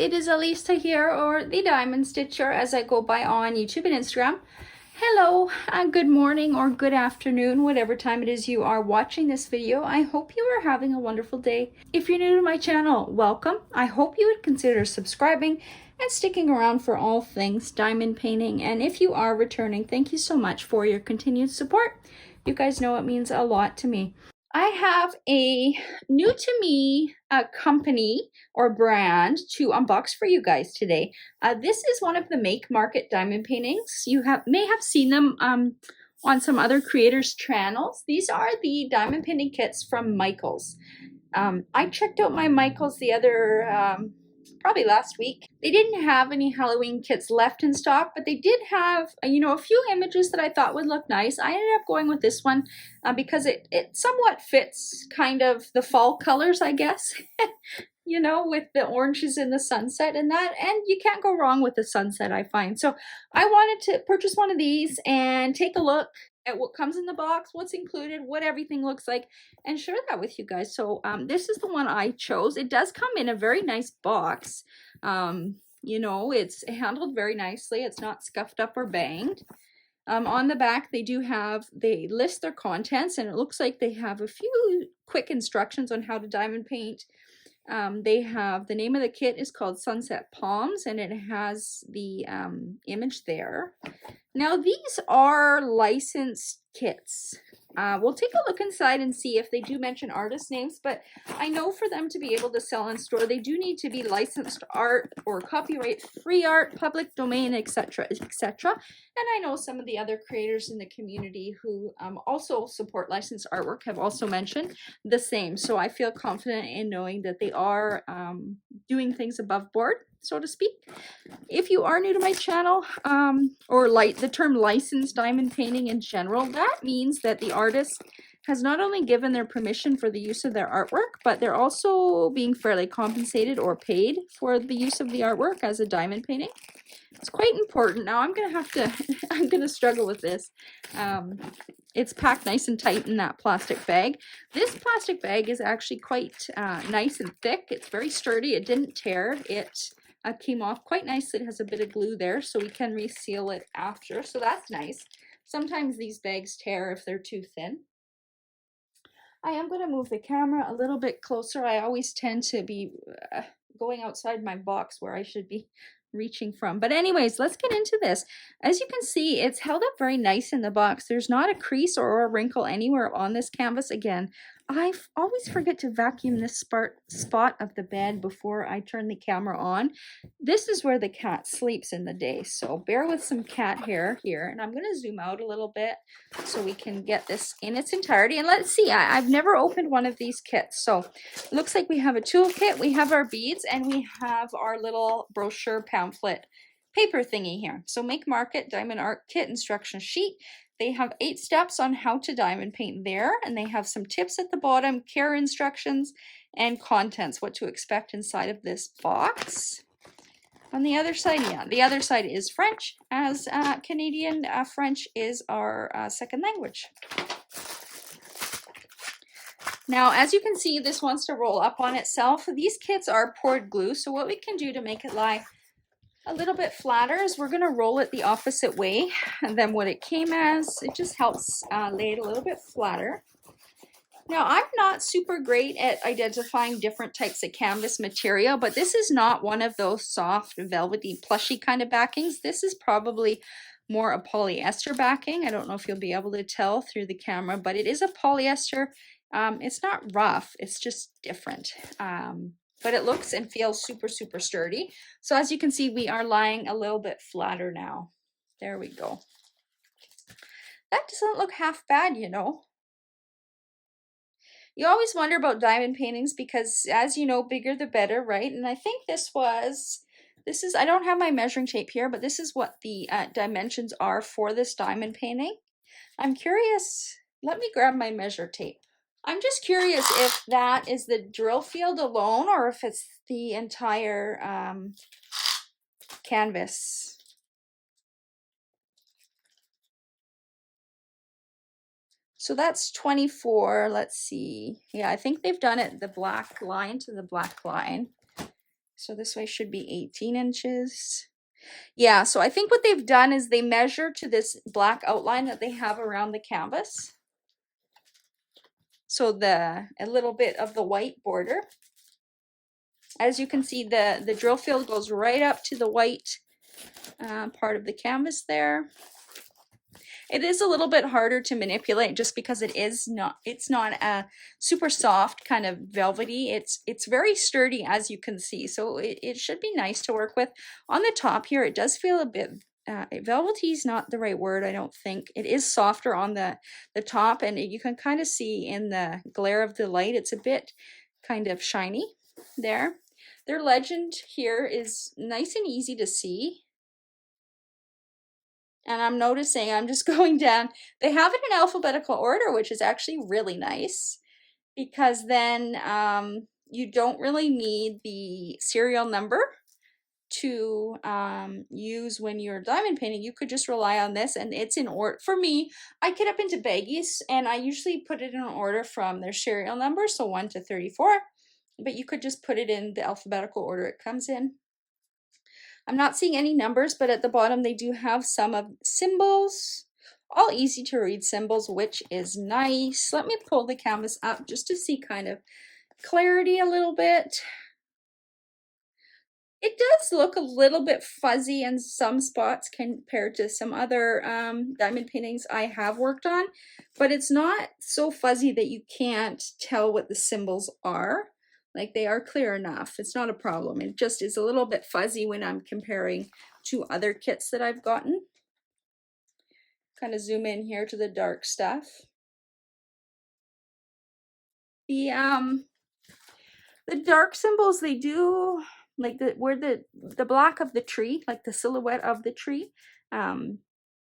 it is Elisa here, or the Diamond Stitcher as I go by on YouTube and Instagram. Hello, good morning or good afternoon, whatever time it is you are watching this video. I hope you are having a wonderful day. If you're new to my channel, welcome. I hope you would consider subscribing and sticking around for all things diamond painting. And if you are returning, thank you so much for your continued support. You guys know it means a lot to me. I have a new to me company or brand to unbox for you guys today. This is one of the Make Market diamond paintings. You may have seen them on some other creators' channels. These are the diamond painting kits from Michaels. I checked out my Michaels the other probably last week. They didn't have any Halloween kits left in stock, but they did have, a few images that I thought would look nice. I ended up going with this one because it somewhat fits kind of the fall colors, I guess. With the oranges in the sunset and that, and you can't go wrong with the sunset, I find. So I wanted to purchase one of these and take a look at what comes in the box, what's included, what everything looks like, and share that with you guys. So this is the one I chose. It does come in a very nice box. It's handled very nicely. It's not scuffed up or banged. On the back, they list their contents, and it looks like they have a few quick instructions on how to diamond paint. They have the name of the kit is called Sunset Palms, and it has the image there. Now these are licensed kits. We'll take a look inside and see if they do mention artist names, but I know for them to be able to sell in store, they do need to be licensed art or copyright free art, public domain, etc., etc. And I know some of the other creators in the community who also support licensed artwork have also mentioned the same. So I feel confident in knowing that they are doing things above board, so to speak. If you are new to my channel, or the term licensed diamond painting in general, that means that the artist has not only given their permission for the use of their artwork, but they're also being fairly compensated or paid for the use of the artwork as a diamond painting. It's quite important. Now I'm gonna struggle with this. It's packed nice and tight in that plastic bag. This plastic bag is actually quite nice and thick. It's very sturdy. It didn't tear. It came off quite nicely. It has a bit of glue there, so we can reseal it after. So that's nice. Sometimes these bags tear if they're too thin. I am going to move the camera a little bit closer. I always tend to be going outside my box where I should be reaching from. But anyways, let's get into this. As you can see, it's held up very nice in the box. There's not a crease or a wrinkle anywhere on this canvas. Again, I always forget to vacuum this spot of the bed before I turn the camera on. This is where the cat sleeps in the day, so bear with some cat hair here. And I'm going to zoom out a little bit so we can get this in its entirety. And let's see, I've never opened one of these kits. So it looks like we have a toolkit, we have our beads, and we have our little brochure pamphlet paper thingy here. So Make Market Diamond Art Kit instruction sheet. They have 8 steps on how to diamond paint there, and they have some tips at the bottom, care instructions, and contents, what to expect inside of this box. On the other side, the other side is French, as Canadian French is our second language. Now, as you can see, this wants to roll up on itself. These kits are poured glue, so what we can do to make it lie a little bit flatter is we're going to roll it the opposite way than what it came as. It just helps lay it a little bit flatter. Now, I'm not super great at identifying different types of canvas material, but this is not one of those soft, velvety, plushy kind of backings. This is probably more a polyester backing. I don't know if you'll be able to tell through the camera, but it is a polyester. It's not rough, it's just different. But it looks and feels super, super sturdy. So as you can see, we are lying a little bit flatter now. There we go. That doesn't look half bad, You always wonder about diamond paintings because, as you know, bigger the better, right? And I think this is, I don't have my measuring tape here, but this is what the dimensions are for this diamond painting. I'm curious, let me grab my measure tape. I'm just curious if that is the drill field alone or if it's the entire canvas. So that's 24. Let's see. Yeah, I think they've done it the black line to the black line. So this way should be 18 inches. Yeah, so I think what they've done is they measure to this black outline that they have around the canvas. So a little bit of the white border. As you can see, the drill field goes right up to the white part of the canvas there. It is a little bit harder to manipulate just because it's not a super soft kind of velvety. It's very sturdy, as you can see. So it should be nice to work with. On the top here, it does feel a bit velvety is not the right word, I don't think. It is softer on the top, and you can kind of see in the glare of the light, it's a bit kind of shiny there. Their legend here is nice and easy to see. And I'm noticing, I'm just going down, they have it in alphabetical order, which is actually really nice, because then you don't really need the serial number to use when you're diamond painting. You could just rely on this, and it's in order. For me, I get up into baggies, and I usually put it in order from their serial number, so 1 to 34, but you could just put it in the alphabetical order it comes in. I'm not seeing any numbers, but at the bottom they do have some of symbols, all easy to read symbols, which is nice. Let me pull the canvas up just to see kind of clarity a little bit. It does look a little bit fuzzy in some spots compared to some other diamond paintings I have worked on, but it's not so fuzzy that you can't tell what the symbols are. Like, they are clear enough. It's not a problem. It just is a little bit fuzzy when I'm comparing to other kits that I've gotten. Kind of zoom in here to the dark stuff. The dark symbols, they do, like where the black of the tree, like the silhouette of the tree, the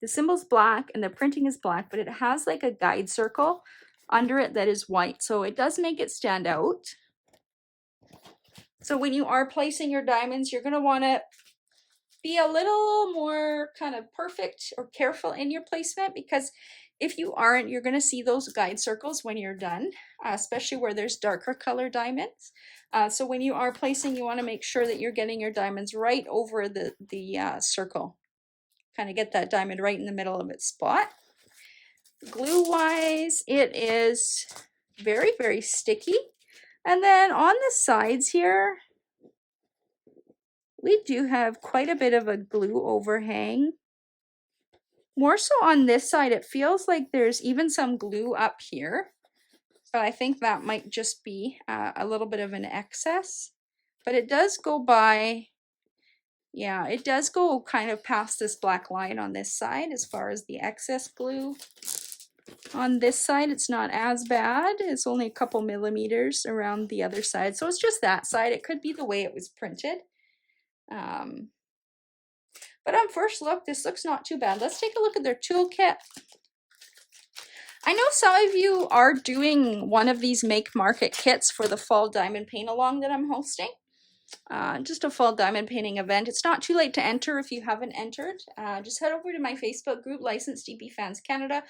symbol's black and the printing is black, but it has like a guide circle under it that is white, so it does make it stand out. So when you are placing your diamonds, you're going to want to be a little more kind of perfect or careful in your placement, because if you aren't, you're going to see those guide circles when you're done, especially where there's darker color diamonds. So when you are placing, you want to make sure that you're getting your diamonds right over the circle. Kind of get that diamond right in the middle of its spot. Glue wise, it is very, very sticky. And then on the sides here, we do have quite a bit of a glue overhang. More so on this side, it feels like there's even some glue up here, but I think that might just be a little bit of an excess. But it does go by, yeah, it does go kind of past this black line on this side as far as the excess glue. On this side, it's not as bad. It's only a couple millimeters around the other side. So it's just that side. It could be the way it was printed. But on first look, this looks not too bad. Let's take a look at their toolkit. I know some of you are doing one of these Make Market kits for the fall diamond paint along that I'm hosting. Just a fall diamond painting event. It's not too late to enter if you haven't entered. Just head over to my Facebook group, Licensed DP Fans Canada.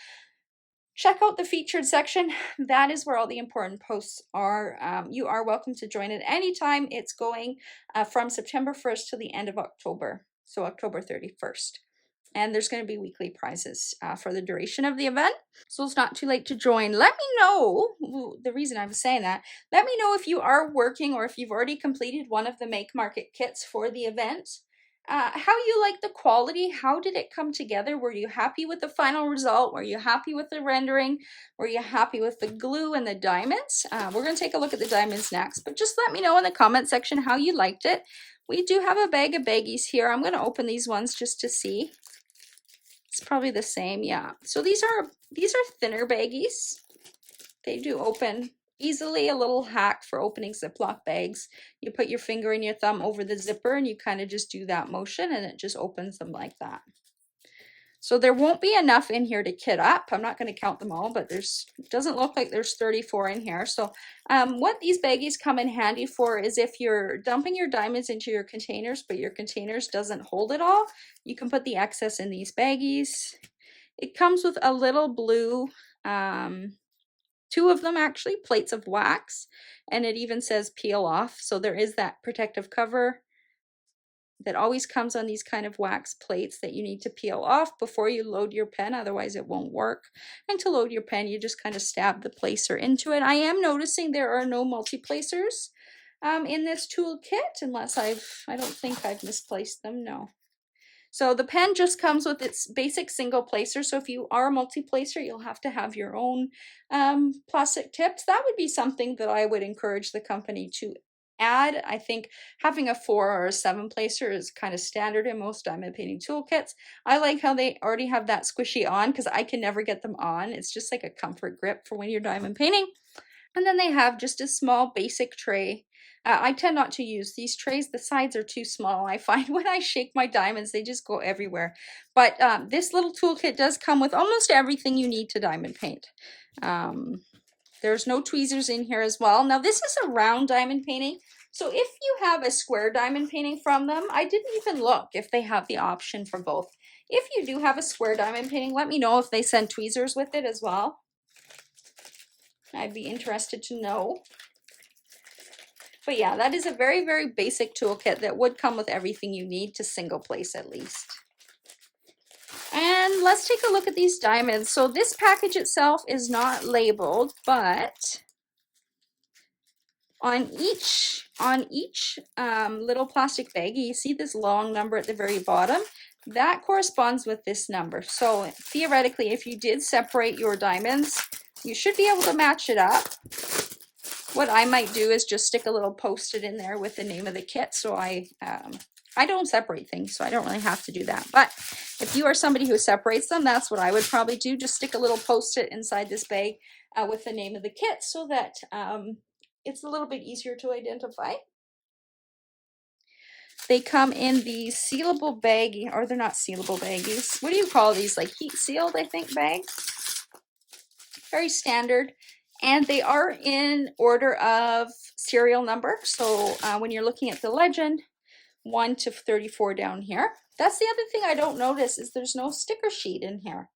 Check out the featured section. That is where all the important posts are. You are welcome to join at any time. It's going from September 1st to the end of October, so October 31st. And there's going to be weekly prizes for the duration of the event. So it's not too late to join. Let me know, the reason I was saying that, let me know if you are working or if you've already completed one of the Make Market kits for the event. How you like the quality? How did it come together? Were you happy with the final result? Were you happy with the rendering? Were you happy with the glue and the diamonds? We're going to take a look at the diamonds next, but just let me know in the comment section how you liked it. We do have a bag of baggies here. I'm going to open these ones just to see. It's probably the same, yeah. So these are thinner baggies. They do open easily, a little hack for opening Ziploc bags. You put your finger and your thumb over the zipper and you kind of just do that motion and it just opens them like that. So there won't be enough in here to kit up. I'm not going to count them all, but it doesn't look like there's 34 in here. So what these baggies come in handy for is if you're dumping your diamonds into your containers, but your containers doesn't hold it all, you can put the excess in these baggies. It comes with a little blue 2 of them actually, plates of wax, and it even says peel off. So there is that protective cover that always comes on these kind of wax plates that you need to peel off before you load your pen, otherwise it won't work. And to load your pen, you just kind of stab the placer into it. I am noticing there are no multi-placers in this toolkit, unless I don't think I've misplaced them, no. So the pen just comes with its basic single placer. So if you are a multi-placer, you'll have to have your own plastic tips. That would be something that I would encourage the company to add. I think having a 4 or a 7 placer is kind of standard in most diamond painting toolkits. I like how they already have that squishy on, because I can never get them on. It's just like a comfort grip for when you're diamond painting. And then they have just a small basic tray. I tend not to use these trays. The sides are too small. I find when I shake my diamonds, they just go everywhere. But this little toolkit does come with almost everything you need to diamond paint. There's no tweezers in here as well. Now this is a round diamond painting. So if you have a square diamond painting from them, I didn't even look if they have the option for both. If you do have a square diamond painting, let me know if they send tweezers with it as well. I'd be interested to know. But yeah, that is a very, very basic toolkit that would come with everything you need to single place at least. And let's take a look at these diamonds. So this package itself is not labeled, but on each little plastic baggie, you see this long number at the very bottom? That corresponds with this number. So theoretically, if you did separate your diamonds, you should be able to match it up. What I might do is just stick a little post-it in there with the name of the kit. So I don't separate things, so I don't really have to do that. But if you are somebody who separates them, that's what I would probably do. Just stick a little post-it inside this bag with the name of the kit, so that it's a little bit easier to identify. They come in these sealable baggie, or they're not sealable baggies. What do you call these? Like heat sealed, I think, bags. Very standard. And they are in order of serial number. So when you're looking at the legend, 1 to 34 down here. That's the other thing I don't notice, is there's no sticker sheet in here.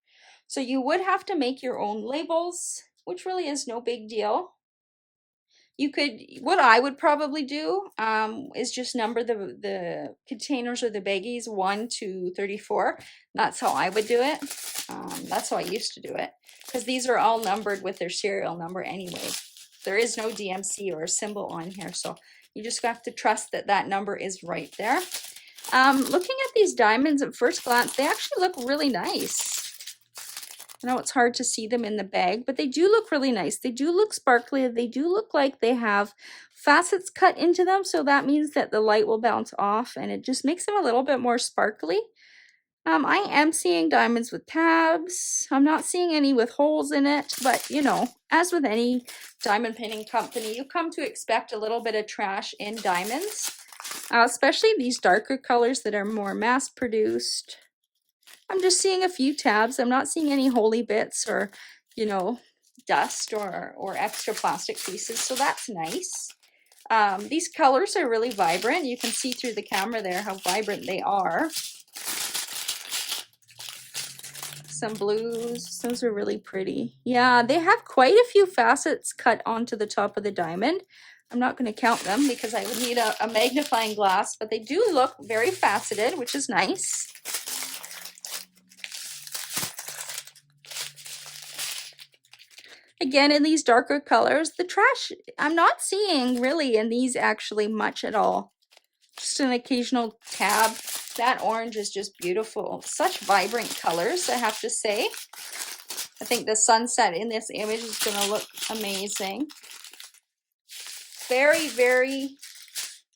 So you would have to make your own labels, which really is no big deal. You could, what I would probably do is just number the containers or the baggies 1 to 34. That's how I would do it. That's how I used to do it, because these are all numbered with their serial number anyway. There is no DMC or a symbol on here, so you just have to trust that that number is right there. Looking at these diamonds at first glance, they actually look really nice. I know it's hard to see them in the bag, but they do look really nice. They do look sparkly. They do look like they have facets cut into them, so that means that the light will bounce off, and it just makes them a little bit more sparkly. I am seeing diamonds with tabs. I'm not seeing any with holes in it, but you know, as with any diamond painting company, you come to expect a little bit of trash in diamonds, especially these darker colors that are more mass produced. I'm just seeing a few tabs. I'm not seeing any holy bits or, you know, dust or extra plastic pieces, so that's nice. These colors are really vibrant. You can see through the camera there how vibrant they are. Some blues, those are really pretty. Yeah, they have quite a few facets cut onto the top of the diamond. I'm not going to count them because I would need a magnifying glass, but they do look very faceted, which is nice. Again, in these darker colors, the trash, I'm not seeing really in these actually much at all. Just an occasional tab. That orange is just beautiful. Such vibrant colors, I have to say. I think the sunset in this image is going to look amazing. Very, very,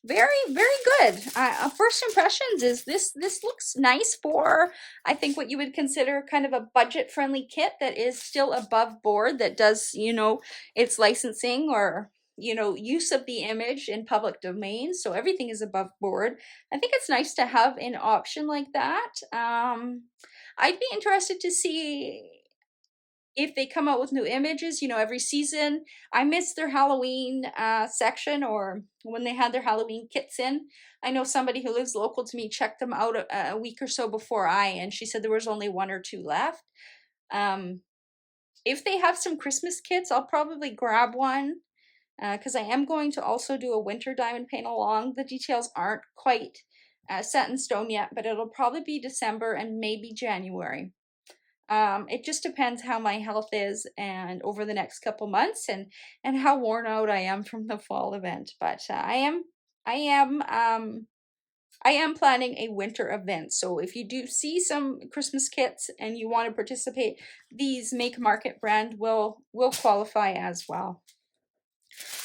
very, very good. First impressions is this looks nice for, I think, what you would consider kind of a budget-friendly kit that is still above board, that does, you know, its licensing or, you know, use of the image in public domain, so everything is above board. I think it's nice to have an option like that. I'd be interested to see if they come out with new images, you know, every season. I miss their Halloween section, or when they had their Halloween kits in. I know somebody who lives local to me checked them out a week or so before and she said there was only 1 or 2 left. if they have some Christmas kits, I'll probably grab one because I am going to also do a winter diamond paint along. The details aren't quite set in stone yet, but it'll probably be December and maybe January. It just depends how my health is and over the next couple months and how worn out I am from the fall event. But I am planning a winter event. So if you do see some Christmas kits and you want to participate, these Make Market brand will qualify as well.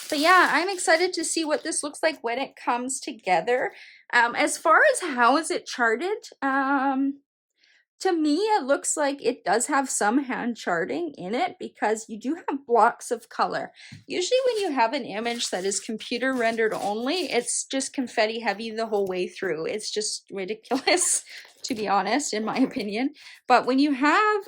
But yeah, I'm excited to see what this looks like when it comes together. As far as how is it charted, to me, it looks like it does have some hand charting in it because you do have blocks of color. Usually when you have an image that is computer rendered only, it's just confetti heavy the whole way through. It's just ridiculous, to be honest, in my opinion. But when you have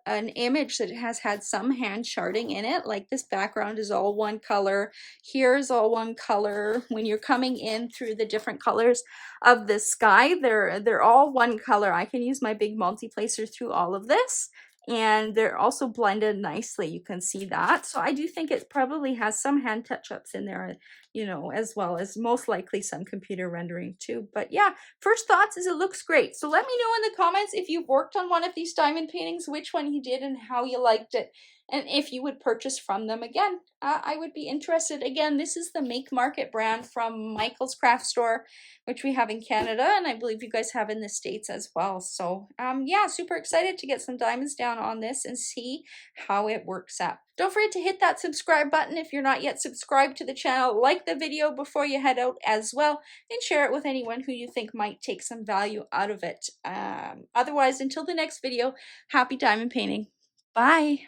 an image that has had some hand charting in it, like this background is all one color, here's all one color, when you're coming in through the different colors of the sky, they're all one color. I can use my big multi-placer through all of this, and they're also blended nicely. You can see that. So I do think it probably has some hand touch-ups in there, you know, as well as most likely some computer rendering too. But yeah, first thoughts is it looks great. So let me know in the comments if you've worked on one of these diamond paintings, which one you did and how you liked it, and if you would purchase from them again. I would be interested. Again, this is the Make Market brand from Michael's Craft Store, which we have in Canada, and I believe you guys have in the States as well. So yeah, super excited to get some diamonds down on this and see how it works out. Don't forget to hit that subscribe button if you're not yet subscribed to the channel. Like the video before you head out as well, and share it with anyone who you think might take some value out of it. Otherwise, until the next video, happy diamond painting. Bye.